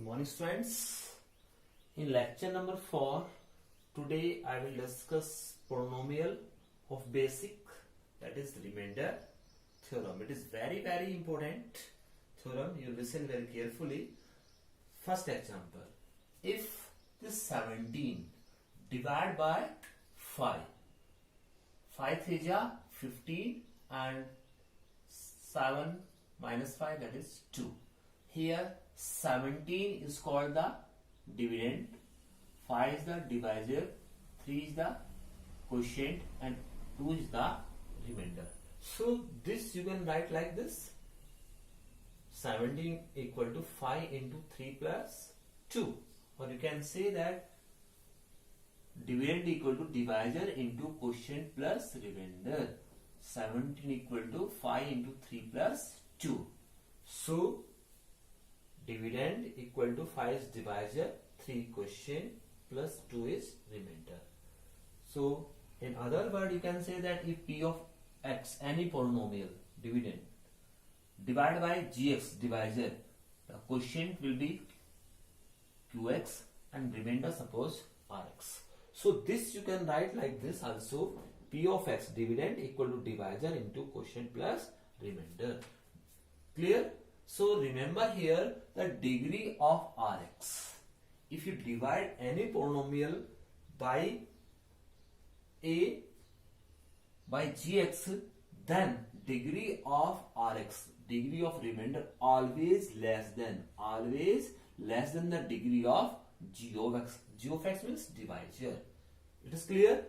Good morning, students. In lecture number 4, today I will discuss polynomial of basic, that is remainder theorem. It is very important theorem. You listen very carefully. First example: if this 17 divided by 5, 5 3 ja 15 and 7 minus 5, that is 2. Here 17 is called the dividend, 5 is the divisor, 3 is the quotient and 2 is the remainder. So this you can write like this: 17 equal to 5 into 3 plus 2, or you can say that dividend equal to divisor into quotient plus remainder. 17 equal to 5 into 3 plus 2. So dividend equal to 5 is divisor, 3 quotient plus 2 is remainder. So in other word, you can say that if p of x, any polynomial dividend, divided by gx divisor, the quotient will be qx and remainder suppose rx. So this you can write like this also: p of x dividend equal to divisor into quotient plus remainder. Clear? So remember here the degree of Rx. If you divide any polynomial by a by gx, then degree of Rx, degree of remainder always less than the degree of g of x. G of x means divisor. It is clear?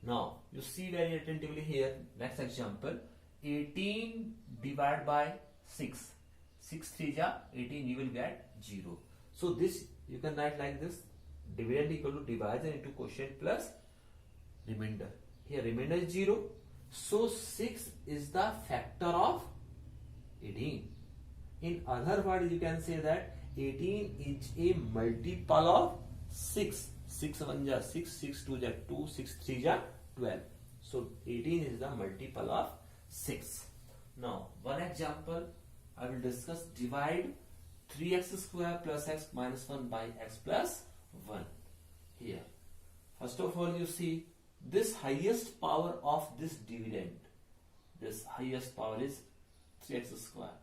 Now you see very attentively here. Next example: 18 divided by 6. 6 3 ja 18, you will get 0. So this you can write like this: dividend equal to divisor into quotient plus remainder. Here remainder is 0. So 6 is the factor of 18. In other words, you can say that 18 is a multiple of 6. 6 1 ja 6, 6 2 ja 2, 6 3 ja 12. So 18 is the multiple of 6. Now one example I will discuss: divide 3x square plus x minus 1 by x plus 1. Here first of all, you see this highest power of this dividend, this highest power is 3x square,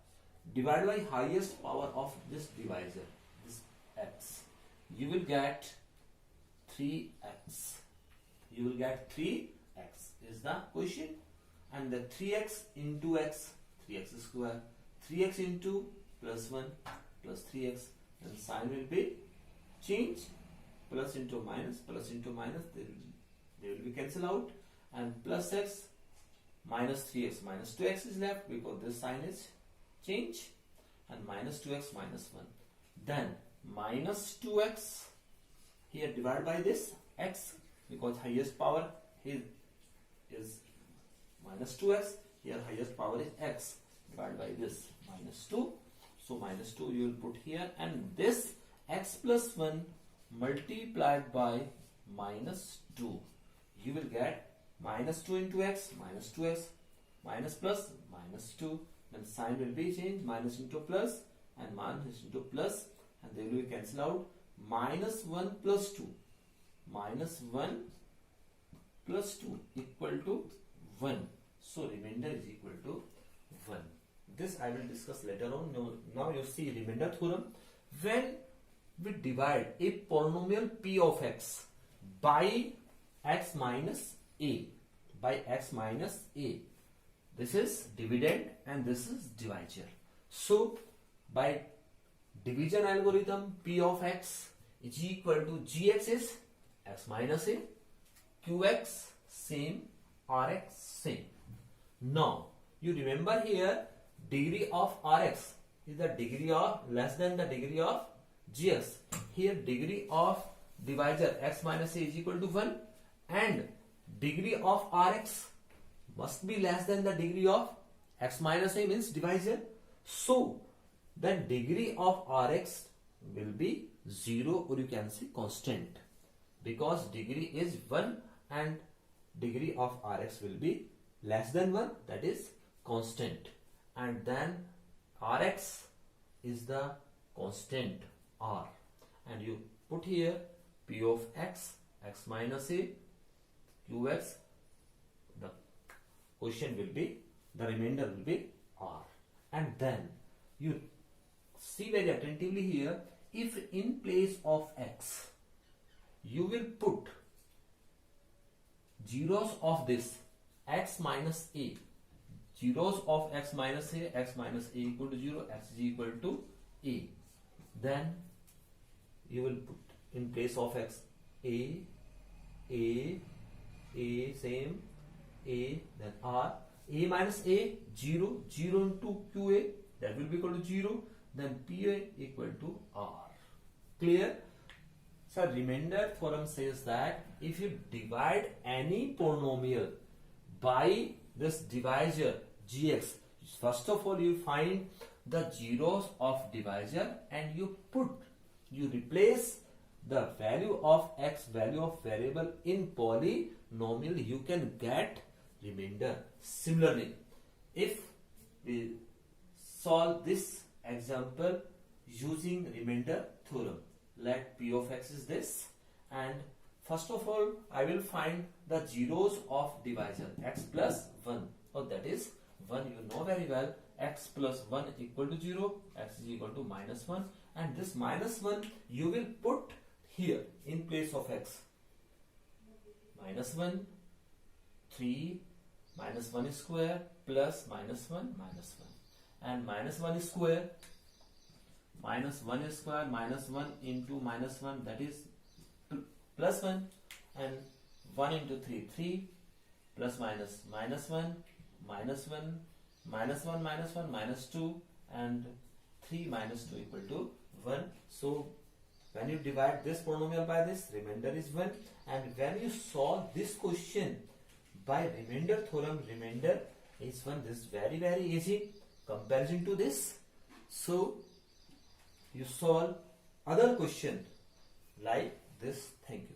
divided by highest power of this divisor, this x. You will get 3x. You will get 3x is the quotient, and the 3x into x, 3x square, 3x into plus 1 plus 3x, and sign will be change, plus into minus, they will be cancelled out, and plus x minus 3x minus 2x is left because this sign is change, and minus 2x minus 1. Then minus 2x here divided by this x, because highest power here is minus 2x, here highest power is x, divided by this minus 2. So minus 2 you will put here, and this x plus 1 multiplied by minus 2, you will get minus 2 into x, minus 2x, minus plus minus 2, then sign will be changed, minus into plus and minus into plus, and they will be cancelled out. Minus 1 plus 2, minus 1 plus 2 equal to 1. So remainder is equal to 1. This I will discuss later on. Now you see remainder theorem. When we divide a polynomial p of x by x minus a, this is dividend and this is divisor. So by division algorithm, p of x is equal to gx is x minus a, qx same, rx same. Now you remember here degree of Rx is the degree of less than the degree of Gx. Here degree of divisor x minus a is equal to 1, and degree of Rx must be less than the degree of x minus a means divisor. So then degree of Rx will be 0, or you can say constant, because degree is 1 and degree of Rx will be less than 1, that is constant. And then Rx is the constant, r, and you put here p of x, x minus a, qx, the quotient will be, the remainder will be r. And then you see very attentively here, if in place of x you will put zeros of this x minus a, zeros of x minus a equal to 0, x is equal to a, then you will put in place of x a, same a, then r, a minus a, 0, 0 into qa, that will be equal to 0, then pa equal to r. Clear? So remainder theorem says that if you divide any polynomial by this divisor gx, first of all you find the zeros of divisor and you replace the value of x, value of variable in polynomial, you can get remainder. Similarly, if we solve this example using remainder theorem, let p of x is this, and first of all I will find the zeros of divisor x plus 1, or that is 1, you know very well, x plus 1 equal to 0, x is equal to minus 1, and this minus 1 you will put here in place of x, minus 1, 3, minus 1 square plus minus 1, and minus 1 square, minus 1 square, minus 1 into minus 1, that is plus 1, and 1 into 3, 3, plus minus, minus 1, minus 1, minus 1, minus 1, minus 2, and 3 minus 2 equal to 1. So when you divide this polynomial by this, remainder is 1, and when you solve this question by remainder theorem, remainder is 1. This is very easy comparison to this. So you solve other question like this. Thank you.